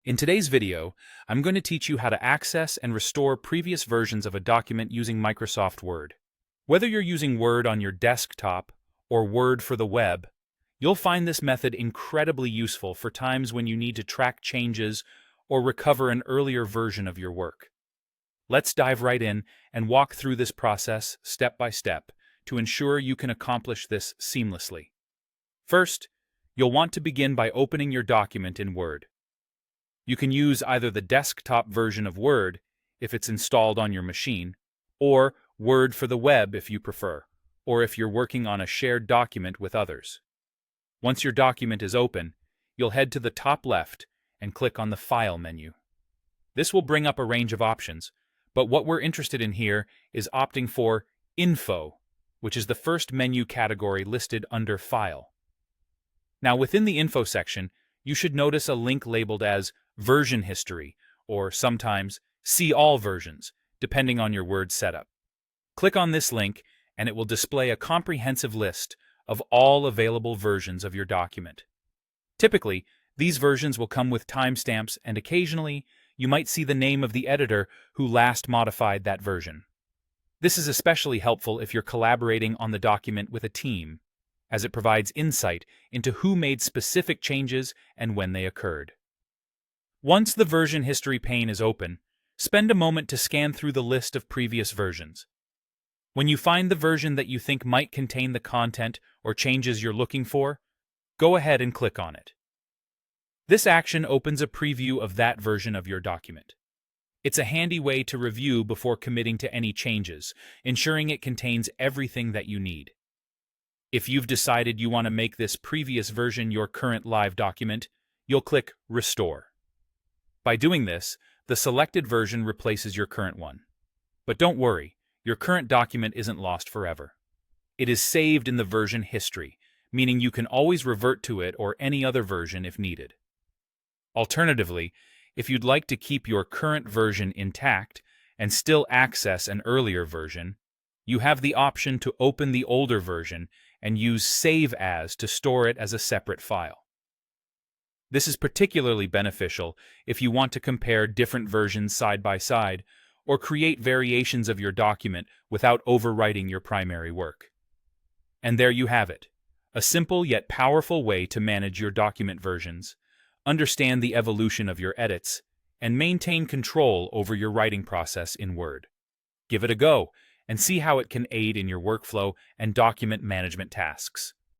In today's video, I'm going to teach you how to access and restore previous versions of a document using Microsoft Word. Whether you're using Word on your desktop or Word for the web, you'll find this method incredibly useful for times when you need to track changes or recover an earlier version of your work. Let's dive right in and walk through this process step by step to ensure you can accomplish this seamlessly. First, you'll want to begin by opening your document in Word. You can use either the desktop version of Word, if it's installed on your machine, or Word for the web if you prefer, or if you're working on a shared document with others. Once your document is open, you'll head to the top left and click on the File menu. This will bring up a range of options, but what we're interested in here is opting for Info, which is the first menu category listed under File. Now, within the Info section, you should notice a link labeled as Version History, or sometimes See All Versions, depending on your Word setup. Click on this link and it will display a comprehensive list of all available versions of your document. Typically, these versions will come with timestamps, and occasionally, you might see the name of the editor who last modified that version. This is especially helpful if you're collaborating on the document with a team, as it provides insight into who made specific changes and when they occurred. Once the version history pane is open, spend a moment to scan through the list of previous versions. When you find the version that you think might contain the content or changes you're looking for, go ahead and click on it. This action opens a preview of that version of your document. It's a handy way to review before committing to any changes, ensuring it contains everything that you need. If you've decided you want to make this previous version your current live document, you'll click Restore. By doing this, the selected version replaces your current one. But don't worry, your current document isn't lost forever. It is saved in the version history, meaning you can always revert to it or any other version if needed. Alternatively, if you'd like to keep your current version intact and still access an earlier version, you have the option to open the older version and use Save As to store it as a separate file. This is particularly beneficial if you want to compare different versions side by side or create variations of your document without overwriting your primary work. And there you have it, a simple yet powerful way to manage your document versions, understand the evolution of your edits, and maintain control over your writing process in Word. Give it a go and see how it can aid in your workflow and document management tasks.